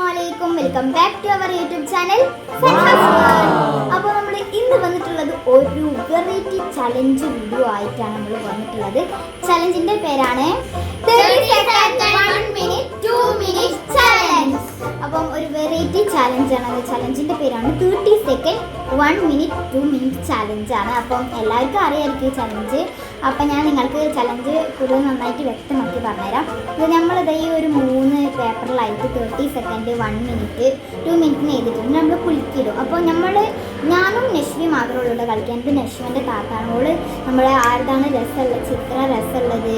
Assalamualaikum. Welcome back to our YouTube channel. അപ്പോൾ നമ്മൾ ഇന്ന് വന്നിട്ടുള്ളത് ഒരു വെറൈറ്റി ചലഞ്ച് വീഡിയോ ആയിട്ടാണ് നമ്മൾ വന്നിട്ടുള്ളത്. ചലഞ്ചിന്റെ പേരാണ് 30 സെക്കൻഡ് 1 മിനിറ്റ് 2 മിനിറ്റ് ചലഞ്ച്. അപ്പം ഒരു വെറൈറ്റി ചലഞ്ച് ആണ്. ചലഞ്ചിന്റെ പേരാണ് 30 സെക്കൻഡ് 1 മിനിറ്റ് 2 മിനിറ്റ് ചലഞ്ച് ആണ്. അപ്പം എല്ലാവർക്കും അറിയാമായിരിക്കും ഈ ചലഞ്ച്. അപ്പം ഞാൻ നിങ്ങൾക്ക് ചലഞ്ച് കൂടുതൽ നന്നായിട്ട് വ്യക്തമാക്കി പറഞ്ഞുതരാം. ഇത് നമ്മളിത് ഈ ഒരു 3 പേപ്പറിലായിട്ട് 30 സെക്കൻഡ് 1 മിനിറ്റ് 2 മിനിറ്റിന് എഴുതിയിട്ടുണ്ട്. നമ്മൾ കുലുക്കിയിടും. അപ്പോൾ ഞാനും നശ്വി മാത്രമേ ഉള്ളൂ കളിക്കാൻ. ഇത് നശ്വിൻ്റെ താത്താണോള് നമ്മളെ ആരുതാണ് രസമുള്ളത്, ചിത്രം രസമുള്ളത്.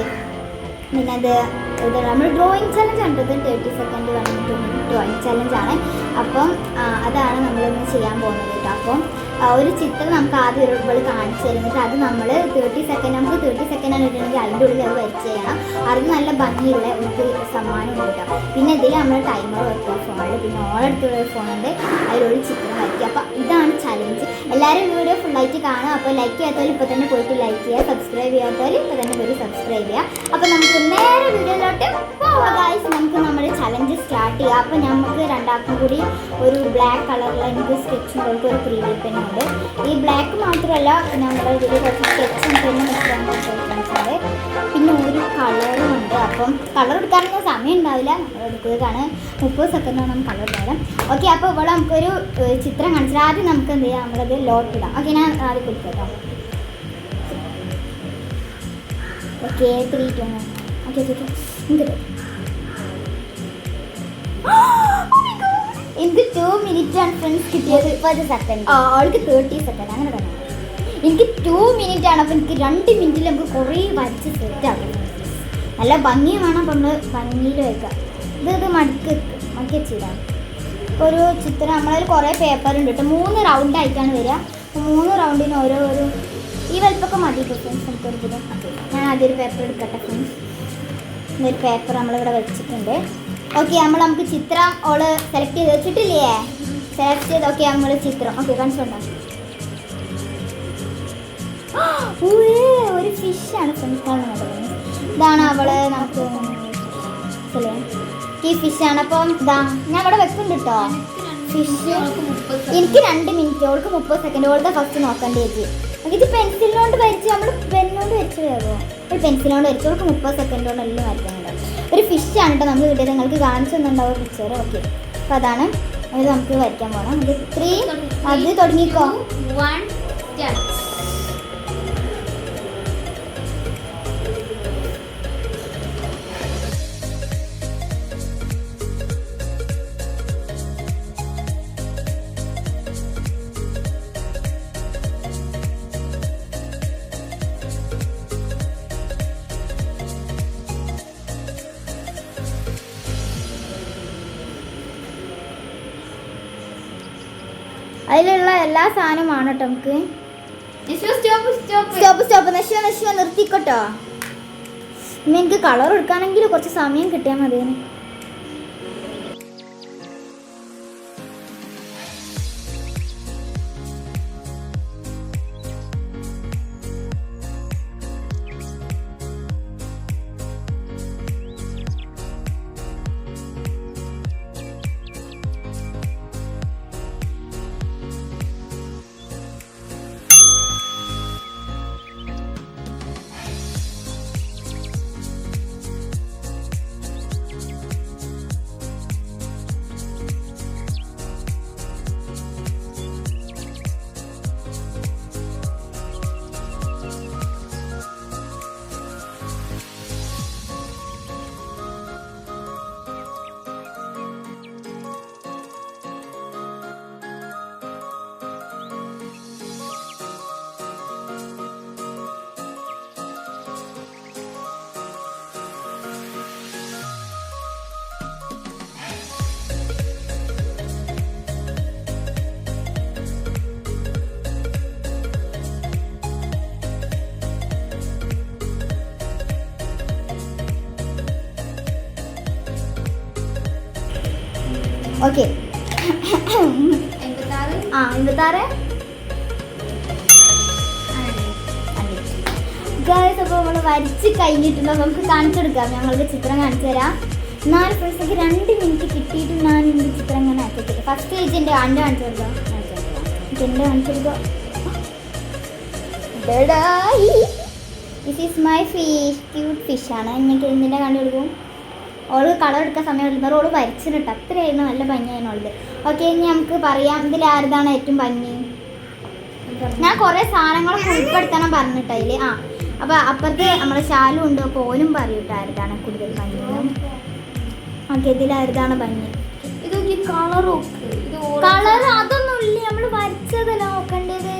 പിന്നെ ഇത് നമ്മൾ ഡ്രോയിങ് ചലഞ്ച് ആണ്. 30 സെക്കൻഡ് 1 മിനിറ്റ് 2 മിനിറ്റ് ഡ്രോയിങ് ചലഞ്ചാണ്. അപ്പം അതാണ് നമ്മളിന്ന് ചെയ്യാൻ പോകുന്നത് കേട്ടോ. അപ്പം ഒരു ചിത്രം നമുക്ക് ആദ്യം ഒരു കാണിച്ചു തരുന്നിട്ട് അത് നമ്മൾ 30 സെക്കൻഡ് നമുക്ക് 30 സെക്കൻഡാണ് ഇട്ടുണ്ടെങ്കിൽ അതിൻ്റെ ഉള്ളിൽ അത് വരച്ച് ചെയ്യണം. അത് നല്ല ഭംഗിയുള്ള ഒരു സമ്മാനം കിട്ടും. പിന്നെ ഇതിൽ നമ്മൾ ടൈമർ വെക്കുക ഫോണിൽ. പിന്നെ ഓളെടുത്തുള്ള ഒരു ഫോണുണ്ട്, അതിലൊരു ചിത്രം വരയ്ക്കുക. അപ്പോൾ ഇതാണ് ചലഞ്ച്. എല്ലാവരും വീഡിയോ ഫുള്ളായിട്ട് കാണുക. അപ്പോൾ ലൈക്ക് ചെയ്യാത്തവർ ഇപ്പോൾ തന്നെ പോയിട്ട് ലൈക്ക് ചെയ്യുക, സബ്സ്ക്രൈബ് ചെയ്യാത്തവർ ഇപ്പോൾ തന്നെ പോയി സബ്സ്ക്രൈബ് ചെയ്യുക. അപ്പോൾ നമുക്ക് നേരെ വീഡിയോയിലോട്ട് പോവാം ഗായ്സ്. നമുക്ക് നമ്മുടെ ചലഞ്ച് സ്റ്റാർട്ട് ചെയ്യാം. അപ്പോൾ നമുക്ക് രണ്ടാൾക്കും കൂടി ഒരു ബ്ലാക്ക് കളറിൽ എനിക്ക് സ്കെച്ച് പോലത്തെ ഒരു പ്രീവിയൽ പെന്നുണ്ട്. ഈ ബ്ലാക്ക് മാത്രമല്ല, നമ്മുടെ ഇതിൽ കുറച്ച് സ്കെച്ചും പെന്നും ഉണ്ട്. പിന്നെ ഒരു കളറും ഉണ്ട്. അപ്പം കളർ എടുക്കാനൊന്നും സമയം ഉണ്ടാവില്ല, നമ്മൾ എടുക്കുകയാണ്. 30 സെക്കൻഡാണ് നമുക്ക് കളർ തരാം. ഓക്കെ, അപ്പോൾ ഇവിടെ നമുക്കൊരു ചിത്രം കാണിച്ചാൽ ആദ്യം നമുക്ക് എന്ത് ചെയ്യാം, നമ്മളത് ലോട്ട് ഇടാം. ഓക്കെ, ഞാൻ ആദ്യം കൊടുക്കാം കേട്ടോ. ഓക്കെ 3 2 ഓക്കെ ഓക്കെ എനിക്ക് എനിക്ക് 2 മിനിറ്റ് ആണ് ഫ്രണ്ട്സ് കിട്ടിയത്. 30 സെക്കൻഡ് അവൾക്ക് 30 സെക്കൻഡ് അങ്ങനെ തന്നെ. എനിക്ക് 2 മിനിറ്റ് ആണ്. അപ്പോൾ എനിക്ക് 2 മിനിറ്റിൽ നമുക്ക് കുറേ വരച്ച് സെറ്റാകും. നല്ല ഭംഗി വേണം. അപ്പോൾ നമ്മൾ ഭംഗിയിൽ വയ്ക്കാം. ഇത് മടക്കി വെച്ചിടാം. ഇപ്പോൾ ഒരു ചിത്രം നമ്മളതിൽ കുറേ പേപ്പറുണ്ട് കേട്ടോ. 3 റൗണ്ട് ആയിട്ടാണ് വരിക. അപ്പോൾ 3 റൗണ്ടിന് ഓരോ ഈ വലിപ്പൊക്കെ മതി ഫ്രണ്ട്സ്. നമുക്കൊരു പുതിയ ഞാൻ ആദ്യം ഒരു പേപ്പർ എടുക്കട്ടെ ഫ്രണ്ട്സ്. ഒരു പേപ്പർ നമ്മളിവിടെ വെച്ചിട്ടുണ്ട്. ഓക്കെ, നമുക്ക് ചിത്രം ഓള് സെലക്ട് ചെയ്ത് വെച്ചിട്ടില്ലേ? സെലക്ട് ചെയ്ത് ഓക്കെ നമ്മൾ ചിത്രം ഓക്കെ കാണിച്ചോണ്ടോ. ഒരു ഫിഷാണ് ഫ്രണ്ട്സ് കാണുന്നത്. ഇതാണ് അവള് നമുക്ക് ഈ ഫിഷാണ്. അപ്പം ഇതാ ഞാൻ അവിടെ വെക്കുന്നുണ്ട് കേട്ടോ ഫിഷ്. എനിക്ക് 2 മിനിറ്റ്, ഓൾക്ക് 30 സെക്കൻഡ്. ഓളുടെ ഫസ്റ്റ് നോക്കേണ്ടി വെച്ച്. ഇത് പെൻസിലിനോണ്ട് വരച്ച് നമ്മൾ പെന്നോണ്ട് വരച്ച് വേഗമോ ഒരു പെൻസിലിനോണ്ട് വരച്ച് ഓൾക്ക് 30 സെക്കൻഡ് കൊണ്ട് എല്ലാം വരയ്ക്കാനുണ്ട്. ഒരു ഫിഷാണ് കേട്ടോ നമ്മൾ കിട്ടിയത്. നിങ്ങൾക്ക് കാണിച്ചു തന്നിട്ടുണ്ടാവും പിക്ചർ. ഓക്കെ, അപ്പോൾ അതാണ് അത് നമുക്ക് വരയ്ക്കാൻ പോകണം. അത് 3 അത് തുടങ്ങിക്കോ. 1 അതിലുള്ള എല്ലാ സാധനവുമാണ് കേട്ടോ നമുക്ക്. സ്റ്റോപ്പ് നശ്വ നിർത്തിക്കോട്ടോ. എനിക്ക് കളർ എടുക്കാനെങ്കിൽ കുറച്ച് സമയം കിട്ടിയാൽ മതി. Okay 86 guys. അപ്പോൾ നമ്മൾ വരച്ച് കഴിഞ്ഞിട്ടുണ്ടോ നമുക്ക് കാണിച്ചു കൊടുക്കാം. ഞങ്ങളുടെ ചിത്രം കാണിച്ചു തരാം. നാല് ഫ്രണ്ട്സൊക്കെ 2 മിനിറ്റ് കിട്ടിയിട്ട് ഞാൻ എൻ്റെ ചിത്രം ഇങ്ങനെ ആക്കിയിട്ട് ഫസ്റ്റ് പേജ് എൻ്റെ ആണ്ട് കാണിച്ചു കൊടുക്കാം എൻ്റെ കാണിച്ചു കൊടുക്കുക. This is my fish, cute ഫിഷാണ്. എനിക്ക് എന്തിൻ്റെ കണ്ടു കൊടുക്കും. ഓള് കളർ എടുക്കാൻ സമയം എടുക്കുന്നത് ഓള് വരച്ചിട്ട് അത്രയായിരുന്നു നല്ല ഭംഗിയായിരുന്നു ഓളത്. ഓക്കെ, ഇനി നമുക്ക് പറയാം ഇതിൽ ആരുതാണ് ഏറ്റവും ഭംഗി. ഞാൻ കുറേ സാധനങ്ങളൊക്കെ ഉൾപ്പെടുത്തണം പറഞ്ഞിട്ടതിൽ. അപ്പോൾ അപ്പുറത്ത് നമ്മുടെ ശാലു ഉണ്ട്, അപ്പോൾ ഓനും പറയൂട്ടോ ആരുതാണ് കൂടുതൽ ഭംഗി. ഓക്കെ, ഇതിലാരുതാണ് ഭംഗി. ഇതൊക്കെ കളർ അതൊന്നും ഇല്ല, നമ്മൾ വരച്ചതല്ല നോക്കേണ്ടത്.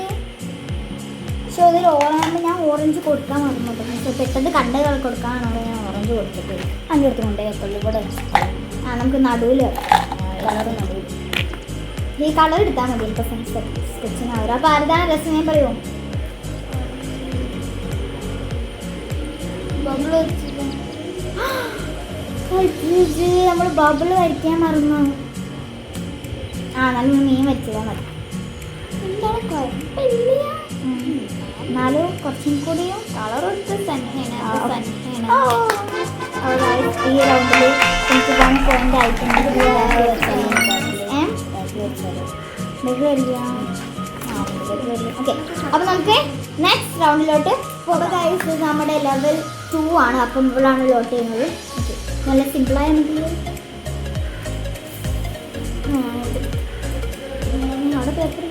പക്ഷെ അതിൽ ഓറഞ്ച് ഞാൻ ഓറഞ്ച് കൊടുക്കാൻ മറന്നു. പെട്ടെന്ന് കണ്ട കൊടുക്കാനാണോ ഞാൻ ഓറഞ്ച് കൊടുത്തിട്ട് അഞ്ച് എടുത്ത് കൊണ്ടേ വെക്കുള്ളൂ. ഇവിടെ നമുക്ക് നടുവിൽ കളർ നടുവിൽ ഈ കളർ എടുത്താൽ മതി. ഇപ്പോൾ സ്കെച്ചിന് അവർ. അപ്പോൾ ആരുതാണ് രസം ഞാൻ പറയുമോ. നമ്മൾ ബബിൾ വരയ്ക്കാൻ മറന്നു. നല്ല മീൻ വരച്ചതാൽ മതി. എന്താണ് കുഴപ്പമില്ല, എന്നാലും കുറച്ചും കൂടിയും കളർ എടുത്ത് തന്നെയാണ്. ഈ റൗണ്ടിൽ എനിക്ക് 1 പോയിന്റ് ആയിട്ടുണ്ട്. ഓക്കെ, അപ്പോൾ നമുക്ക് നെക്സ്റ്റ് റൗണ്ടിലോട്ട് പോകാം. നമ്മുടെ ലെവൽ 2 ആണ്. അപ്പം ഇവിടെയാണ് ലോട്ട് ചെയ്യുന്നത്. ഓക്കെ, നല്ല സിമ്പിളായ നമുക്ക് അവിടെ പേപ്പർ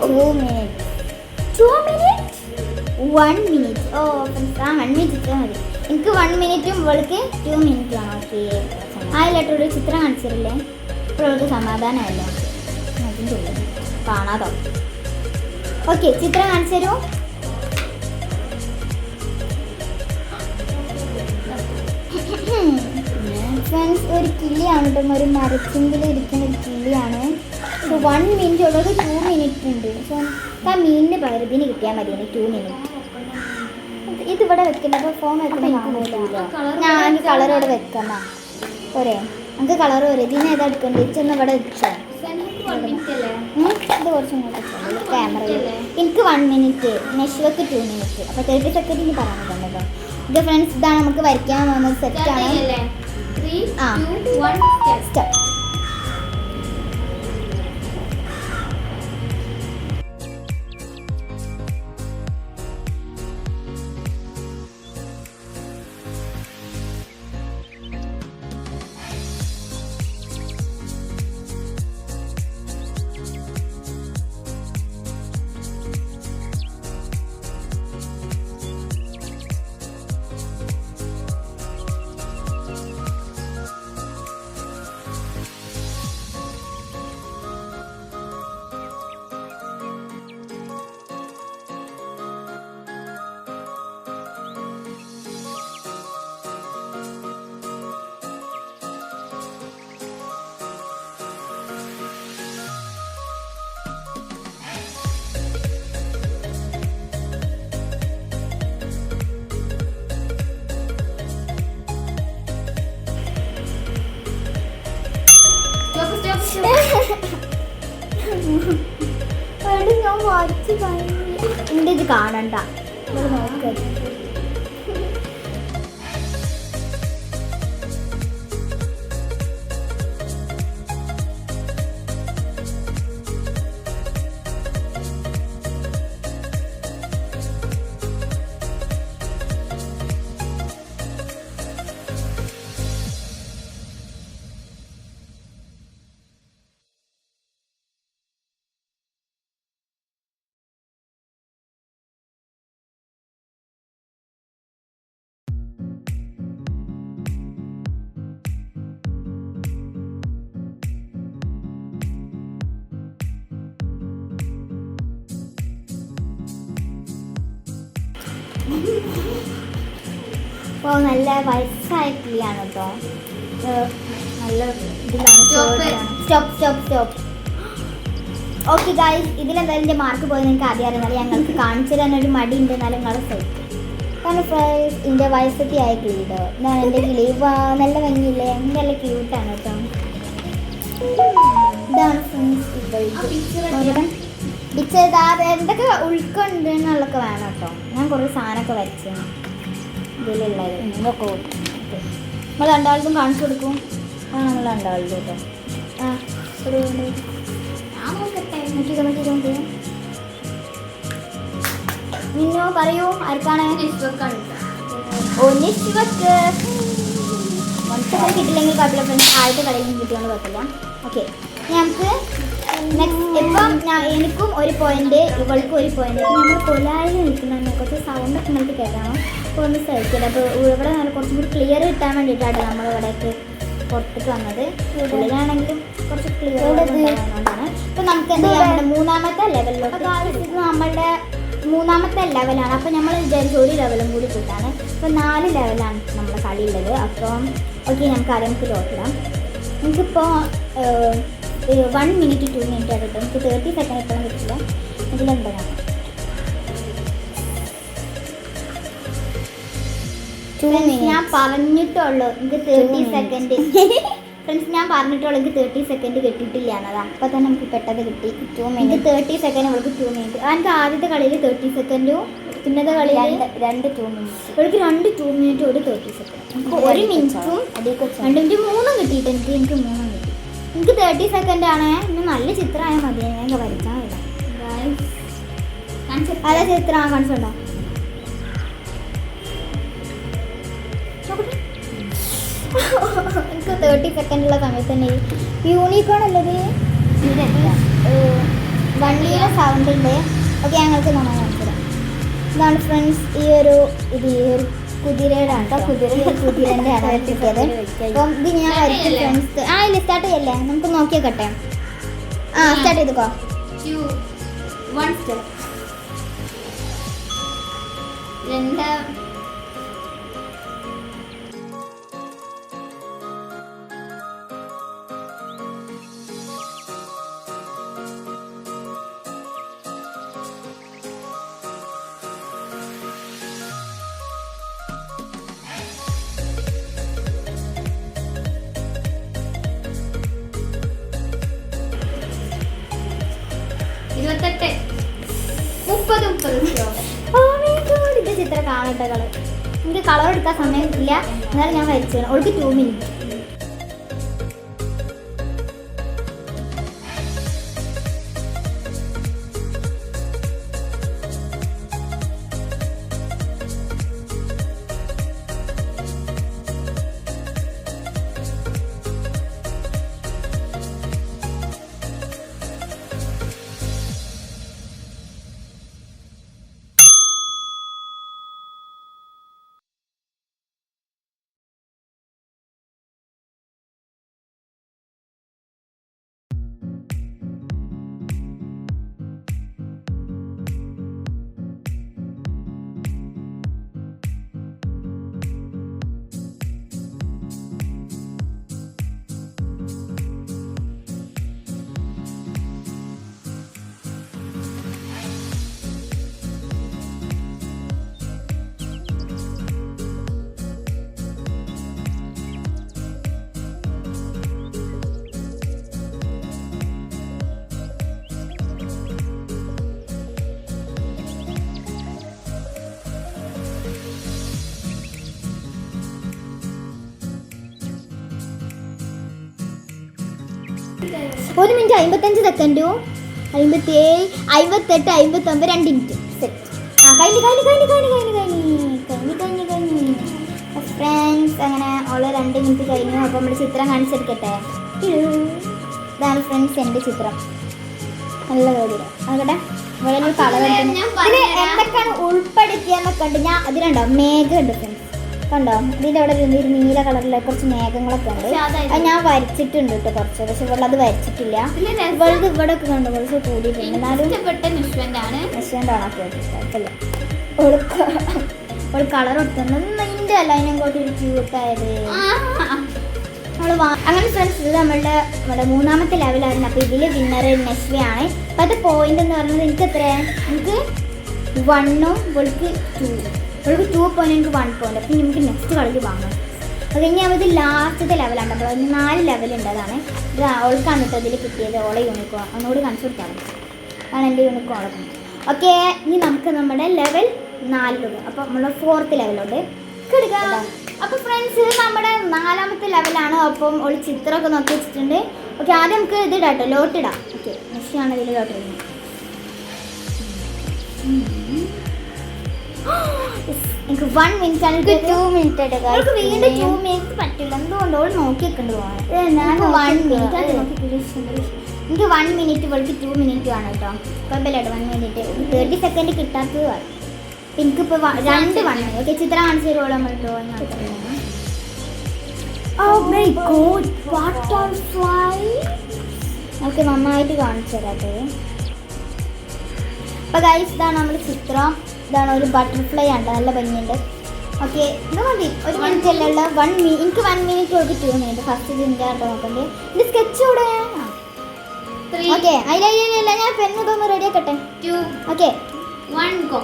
2 minutes 1 minute. ഓ ഫ്രണ്ട്സ്, 1 minute ഇട്ടാൽ മതി. എനിക്ക് 1 മിനിറ്റും ഇവൾക്ക് 2 മിനിറ്റും ആണ്. ഓക്കെ, ലെറ്ററോട് ചിത്രം കാണിച്ചിട്ടില്ലേ, ഇപ്പോൾ അവൾക്ക് സമാധാനമല്ലോ. അതും തോന്നുന്നു കാണാതോ. ഓക്കെ, ചിത്രം കാണിച്ചു തരുമോ. ഫ്രണ്ട്സ്, ഒരു കിളിയാണ് കേട്ടോ, ഒരു മരച്ചിങ്കിൽ ഇരിക്കുന്ന ഒരു കിളിയാണ്. 1 മിനിറ്റ് ഉള്ളത് 2 മിനിറ്റ് ഉണ്ട്. സോ ആ മീനിന് പകുതിന് കിട്ടിയാൽ മതി 2 മിനിറ്റ്. ഇതിവിടെ വെക്കില്ല, അപ്പോൾ ഫോം വെക്കണം. ഞാൻ കളറോടെ വെക്കാം പോരെ. നമുക്ക് കളർ വരെ ഇതിന് ഏതാ എടുക്കേണ്ടത്. ഇച്ചൊന്ന് ഇവിടെ വെച്ചോ. ഇത് കുറച്ചും കൂടെ ക്യാമറയിൽ. എനിക്ക് 1 മിനിറ്റ്, നെഷ്വക്ക് 2 മിനിറ്റ്. അപ്പോൾ 30 സെക്കൻഡ് ഇനി പറയാനുണ്ടല്ലോ. ഇത് ഫ്രണ്ട്സ്, ഇതാണ് നമുക്ക് വരയ്ക്കാൻ പോകുന്നത്. സെറ്റാണ്. 3, 2, 1 സ്റ്റെപ്പ്. ഞാൻ വരച്ച് എൻ്റെ ഇത് കാണണ്ട, നോക്ക. അപ്പോൾ നല്ല വയസ്സായ കിളിയാണ് കേട്ടോ. നല്ല ഇതിലാണ്. സ്റ്റോപ്പ്. ഓക്കെ ഗൈസ്, ഇതിലെന്തായാലും എൻ്റെ മാർക്ക് പോയി നിങ്ങൾക്ക് ആദ്യം അറിയുന്നത്. ഞങ്ങൾക്ക് കാണിച്ചു തരാൻ ഒരു മടി ഉണ്ട്, എന്നാലും നിങ്ങളെ സൈറ്റ്. കാരണം ഫ്രണ്ട്സ്, എൻ്റെ വയസ്സൊക്കെ ആയ കിളി കേട്ടോ. ഇതാണ് എൻ്റെ കിളി. നല്ല ഭംഗിയില്ലേ, നല്ല ക്യൂട്ടാണ് കേട്ടോ. ഇതാണ് ഫ്രണ്ട്സ് പിക്ചർ. എന്തൊക്കെ ഉൾക്കൊണ്ടെന്നുള്ളതൊക്കെ വേണം കേട്ടോ. ഞാൻ കുറേ സാധനമൊക്കെ വരച്ചു ഇതിലുള്ളത്. നമ്മൾ രണ്ടാൾക്കും കാണിച്ചു കൊടുക്കും. നമ്മൾ രണ്ടാളും കേട്ടോ. ആ ഒരു ഞാൻ നോക്കട്ടെ. നിന്നോ പറയൂ ആർക്കാണ്? നിഷ്വക്കാണ്. ഓ നിഷ്വക്ക്. കിട്ടില്ലെങ്കിൽ കുഴപ്പമില്ല ഫ്രണ്ട്സ്, ആദ്യത്തെ കളിയിൽ കിട്ടിയോണ്ട് കുഴപ്പമില്ല. ഓക്കെ നമുക്ക് നെക്സ്റ്റ് ഇപ്പം എനിക്കും ഒരു പോയിന്റ് ഇവൾക്കും ഒരു പോയിന്റ്. നമ്മൾ കൊലായിൽ നിൽക്കുന്ന കുറച്ച് സൗണ്ടൊക്കെ നമുക്ക് കേൾക്കണം. അപ്പോൾ ഒന്ന് സഹിക്കില്ല. അപ്പോൾ ഇവിടെ നല്ല കുറച്ചും കൂടി ക്ലിയർ കിട്ടാൻ വേണ്ടിയിട്ടാണ് നമ്മൾ ഇവിടേക്ക് പുറത്തേക്ക് വന്നത്. ഉള്ളിലാണെങ്കിലും കുറച്ച് ക്ലിയർ ഉണ്ടാകുന്നതുകൊണ്ടാണ്. അപ്പോൾ നമുക്ക് എന്താ ചെയ്യാം, നമ്മുടെ മൂന്നാമത്തെ ലെവലിലോട്ട്. ഇത് നമ്മളുടെ മൂന്നാമത്തെ ലെവലാണ്. അപ്പോൾ നമ്മൾ വിചാരിച്ച ഒരു ലെവലും കൂടി കൂട്ടാണ്. അപ്പോൾ 4 ലെവലാണ് നമ്മുടെ കളിയുള്ളത്. അപ്പം ഓക്കെ നമുക്ക് ആദ്യം നമുക്ക് ലോട്ടിടാം. നമുക്കിപ്പോൾ 1 മിനിറ്റ് 2 മിനിറ്റ് ആയിട്ട് നമുക്ക് 30 സെക്കൻഡ് ഇപ്പോഴും കിട്ടില്ല. ഇതിലെന്താണ് 2 മിനിറ്റ് ഞാൻ പറഞ്ഞിട്ടുള്ളൂ എനിക്ക് 30 സെക്കൻഡ്. ഫ്രണ്ട്സ് ഞാൻ പറഞ്ഞിട്ടുള്ളൂ എനിക്ക് 30 സെക്കൻഡ് കിട്ടിയിട്ടില്ല എന്നതാ. അപ്പോൾ തന്നെ നമുക്ക് പെട്ടെന്ന് കിട്ടി. 2 മിനിറ്റ് 30 സെക്കൻഡ് ഇവൾക്ക് 2 മിനിറ്റ്. എനിക്ക് ആദ്യത്തെ കളിയിൽ 30 സെക്കൻഡും പിന്നത്തെ കളിയിൽ 2 മിനിറ്റ്. ഇവൾക്ക് 2 മിനിറ്റ് ഒരു 30 സെക്കൻഡ്. നമുക്ക് 1 മിനിറ്റും 2 മിനിറ്റ് 3 കിട്ടിയിട്ട് എനിക്ക് 3 കിട്ടി. എനിക്ക് 30 സെക്കൻഡ് ആണ്. ഇന്ന് നല്ല ചിത്രമായ മതി. ഞാൻ വരയ്ക്കാൻ വരാം. അതെ ചിത്രം കാണിച്ചുണ്ടോ? എനിക്ക് 30 സെക്കൻഡുള്ള സമയത്ത് തന്നെ യൂണിക്കോൺ അല്ലത് വണ്ടിയുടെ സൗണ്ട് ഉണ്ട്. ഓക്കെ ഞങ്ങൾക്ക് നമ്മൾ കാണിച്ചുതരാം. ഇതാണ് ഫ്രണ്ട്സ് ഈ ഒരു കുതിരയുടെ ആണ്. കുതിരൻ്റെ ആണ് വരച്ചിട്ടത്. അപ്പം ഇത് ഞാൻ വരച്ച് ഫ്രണ്ട്സ് ഇല്ല സ്റ്റാർട്ട് ചെയ്യല്ലേ, നമുക്ക് നോക്കിയേക്കട്ടെ. സ്റ്റാർട്ട് ചെയ്തോ. 2 1 സ്റ്റെപ്പ്. 2 28 30 ഇത് ചിത്രം കാണട്ടെ. കളർ എനിക്ക് കളർ എടുക്കാൻ സമയമില്ല, എന്നാലും ഞാൻ വരച്ചു. അവൾക്ക് 2 മിനിറ്റ്. ഒരു മിനിറ്റ് 55 സെക്കൻഡും 57 58 59 2 മിനിറ്റ് സെറ്റ്. കഴിഞ്ഞു ഫ്രണ്ട്സ്. അങ്ങനെ ഉള്ള 2 മിനിറ്റ് കഴിഞ്ഞു. അപ്പോൾ നമ്മുടെ ചിത്രം കാണിച്ചെടുക്കട്ടെ. ഇതാണ് ഫ്രണ്ട്സ് എൻ്റെ ചിത്രം. നല്ല വേദിര ആകട്ടെ. വളരെ കളർ ഇതിൽ എന്തൊക്കെയാണ് ഉൾപ്പെടുത്തിയെന്നൊക്കെ ഉണ്ട്. ഞാൻ അതിലുണ്ടോ മേഘം ഉണ്ട് ഫ്രണ്ട്സ്, കണ്ടോ? ഇതിൻ്റെ അവിടെ ഒരു നീല കളറിലെ കുറച്ച് മേഘങ്ങളൊക്കെ ഉണ്ട്. അത് ഞാൻ വരച്ചിട്ടുണ്ട് കേട്ടോ കുറച്ച്. പക്ഷെ ഇവിടെ അത് വരച്ചിട്ടില്ല. ഇവളത് ഇവിടെ ഒക്കെ കണ്ടു കുറച്ച് കൂടിയിട്ടുണ്ട്. എന്നാലും നിശ്വൻ്റാണോ കുഴപ്പമില്ല. ഒരു കളർ എടുത്തുണ്ട്. നിൻ്റെ അല്ല അതിനെങ്കോട്ട് ഒരു ക്യൂട്ടായത്. അങ്ങനെ ഫ്രണ്ട്സ് ഇത് നമ്മുടെ മൂന്നാമത്തെ ലെവലായിരുന്നു. അപ്പോൾ ഇതിൽ വിന്നർ നെസ്വയാണ്. അപ്പോൾ അത് പോയിന്റ് എന്ന് പറയുന്നത് എനിക്ക് എത്രയാണ്? എനിക്ക് 1ഉം ഇവൾക്ക് 2. ഇവൾക്ക് 2 പോയിന്റ് എനിക്ക് 1 പോയിന്റ്. അപ്പം നമുക്ക് നെക്സ്റ്റ് കളിക്ക് വാങ്ങാം. അത് കഴിഞ്ഞാൽ ഇത് ലാസ്റ്റത്തെ ലെവലാണ്. അപ്പോൾ അതിന് 4 ലെവലുണ്ട്. അതാണ് ഇത് അവൾക്കാണ് കേട്ടോ ഇതിൽ കിട്ടിയത്. ഓളെ യൂണിക്കോൺ ഒന്നുകൂടി കാണിച്ചു കൊടുത്താൽ മതി. അതാണ് എൻ്റെ യൂണിക്കോൺ. ഓക്കെ ഇനി നമുക്ക് നമ്മുടെ ലെവൽ 4 അപ്പോൾ നമ്മൾ 4th ലെവലോട്ട് എടുക്കാം. അപ്പോൾ ഫ്രണ്ട്സ് നമ്മുടെ 4ാമത്തെ ലെവലാണ്. അപ്പം ഒരു ചിത്രമൊക്കെ നോക്കി വെച്ചിട്ടുണ്ട്. ഓക്കെ, ആദ്യം നമുക്ക് ഇത് ഇടാം കേട്ടോ, ലോട്ട് ഇടാം. ഓക്കെ, മെസ്സിയാണ് ഇതിൽ ലോട്ട് ഇടുന്നത്. എനിക്ക് 1 മിനിറ്റ് ആണ്. 2 മിനിറ്റ് എടുക്കാം. വീണ്ടും 2 മിനിറ്റ് പറ്റില്ല. എന്തുകൊണ്ട് ഓൾ നോക്കി വെക്കേണ്ടി പോകാൻ. ഞാൻ 1 മിനിറ്റ് എനിക്ക് 1 മിനിറ്റ് ഇവൾക്ക് 2 മിനിറ്റ് വേണം കേട്ടോ. കുഴപ്പമില്ല കേട്ടോ, 1 മിനിറ്റ് 30 സെക്കൻഡ് കിട്ടാത്തത് വേണം. എനിക്കിപ്പോൾ 2 വേണം. ഓക്കെ, ചിത്രം കാണിച്ചു തരുമോ നമ്മൾ ഡ്രോയിങ് നടത്തുന്നത്? Oh my god, butterfly. നമുക്ക് നന്നായിട്ട് കാണിച്ചു തരാതെ. അപ്പോൾ ഗൈസ്, ഇതാണ് നമ്മുടെ ചിത്രം. ഇതാണ് ഒരു ബട്ടർഫ്ലൈ ആണ്, നല്ല ഭംഗിയുണ്ട്. ഓക്കെ, ഇത് മതി. 1 മിനിറ്റ് അല്ലേ ഉള്ള. എനിക്ക് 1 മിനിറ്റ് കൊടുത്ത് 2 മിനിറ്റ്. ഫസ്റ്റ് ഇതിൻ്റെ കേട്ടോ നോക്കണ്ടേ. ഇത് സ്കെച്ച് കൂടെ. ഓക്കെ, അതിലില്ല, ഞാൻ പെണ്ണ് ഇതൊന്ന് റെഡി ആക്കട്ടെ. 2 okay 1 go.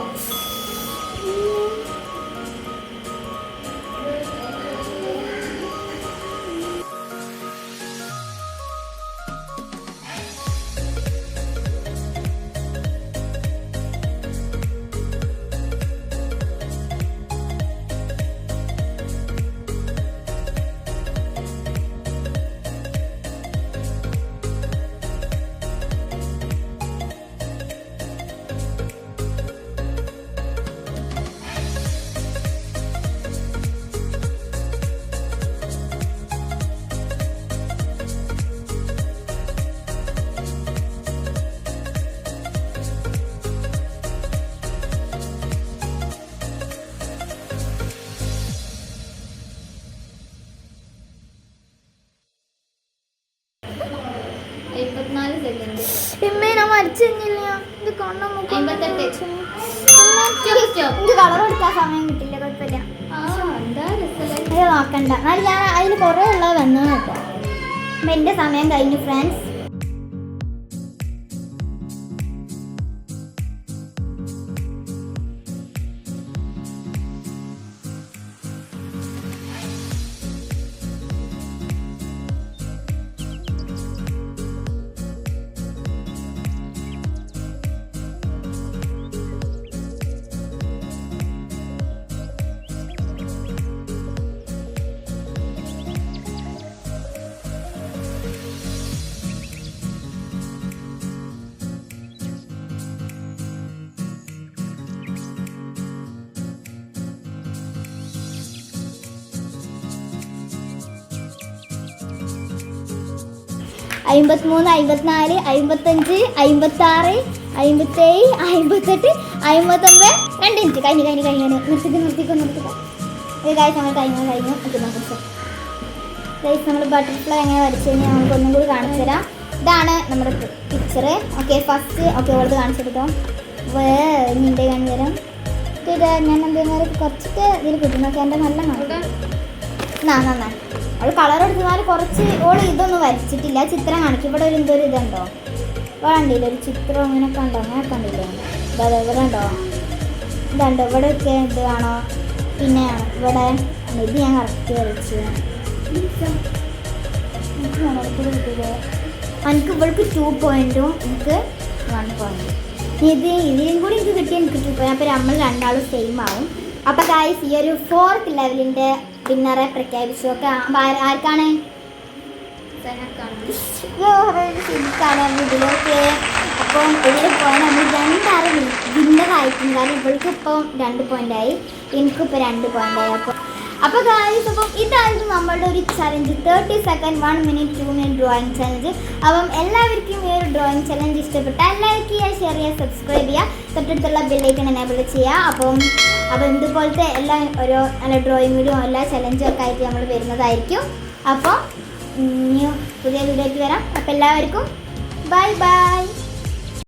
സെക്കൻഡ്. ഞാൻ മരിച്ചു കഴിഞ്ഞില്ല. ഇത് കണ്ണൊന്നും 58. എനിക്ക് കളർ എടുക്കാൻ സമയം കിട്ടില്ല. കുഴപ്പമില്ല, എന്താ രസമല്ലേ. അത് നോക്കണ്ട. എന്നാലും ഞാൻ അതിൽ കുറേ ഉള്ളത് വന്നു കേട്ടോ. അപ്പം എൻ്റെ സമയം കഴിഞ്ഞു ഫ്രണ്ട്സ്. അമ്പത്തിമൂന്ന്, 54, 55, 56, 57, 58, 59. 2 മിനിറ്റ് കഴിഞ്ഞു. നിർത്തിക്കോ. ഇത് ഗൈസ് നമ്മൾ കഴിഞ്ഞു. ഗൈസ്, നമ്മൾ ബട്ടർഫ്ലൈ എങ്ങനെ വരച്ചു കഴിഞ്ഞാൽ നമുക്ക് ഒന്നും കൂടി കാണിച്ചു തരാം. ഇതാണ് നമ്മുടെ പിക്ചർ. ഓക്കെ, ഫസ്റ്റ് ഓക്കെ ഉള്ളത് കാണിച്ചെടുത്തോ. നിൻ്റെ കാണിച്ചു തരാം. ഞാൻ എന്തെങ്കിലും കുറച്ചിട്ട് ഇതിൽ കിട്ടുന്നൊക്കെ എൻ്റെ നല്ല നന്നായി. അവൾ കളർ എടുത്താൽ കുറച്ച് ഓൾ ഇതൊന്നും വരച്ചിട്ടില്ല. ചിത്രം കാണിക്കും. ഇവിടെ എന്തൊരു ഇതുണ്ടോ, ഇവിടെ കണ്ടില്ല ഒരു ചിത്രം അങ്ങനെ കണ്ടോ? അങ്ങനെ കണ്ടില്ലേ? ഇവിടെ ഉണ്ടോ? ഇതുണ്ടോ? ഇവിടെയൊക്കെ ഇത് കാണോ? പിന്നെ ഇവിടെ ഇത് ഞാൻ കറക്റ്റ് വരച്ചു. എനിക്ക് ഇവൾക്ക് 2 പോയിൻറ്റും എനിക്ക് 1 പോയിൻറ്റും. ഇതിലും കൂടി എനിക്ക് കിട്ടിയ എനിക്ക് 2 പോയിന്റ്. അപ്പോൾ നമ്മൾ രണ്ടാളും സെയിം ആവും. അപ്പോൾ ഗൈസ്, ഈ ഒരു 4th ലെവലിൻ്റെ വിന്നറെ പ്രഖ്യാപിച്ചു. ഒക്കെ ആർക്കാണ്? ശരിക്കാണ് ഇതിലൊക്കെ. അപ്പം ഇതിൽ പോയാൽ നമ്മൾ 2 വിന്നറായിരിക്കും. കാരണം ഇവൾക്ക് ഇപ്പം 2 പോയിൻ്റായി, എനിക്കിപ്പോൾ 2 പോയിൻ്റായി. അപ്പോൾ ഗൈസ്, അപ്പം ഇതായിരുന്നു നമ്മളുടെ ഒരു challenge. 30 second 1 minute 2 minute drawing challenge. അപ്പം എല്ലാവർക്കും ഈ ഒരു ഡ്രോയിങ് ചലഞ്ച് ഇഷ്ടപ്പെട്ടാൽ ലൈക്ക് ചെയ്യുക, ഷെയർ ചെയ്യുക, സബ്സ്ക്രൈബ് ചെയ്യുക, തൊട്ടടുത്തുള്ള ബെല്ലൈക്കൺ എനേബിൾ ചെയ്യുക. അപ്പം ഇതുപോലത്തെ എല്ലാ ഓരോ നല്ല ഡ്രോയിങ്ങിലും എല്ലാ ചലഞ്ചും ഒക്കെ ആയിട്ട് നമ്മൾ വരുന്നതായിരിക്കും. അപ്പോൾ ഇനിയും പുതിയ വീഡിയോയ്ക്ക് വരാം. അപ്പോൾ എല്ലാവർക്കും ബൈ.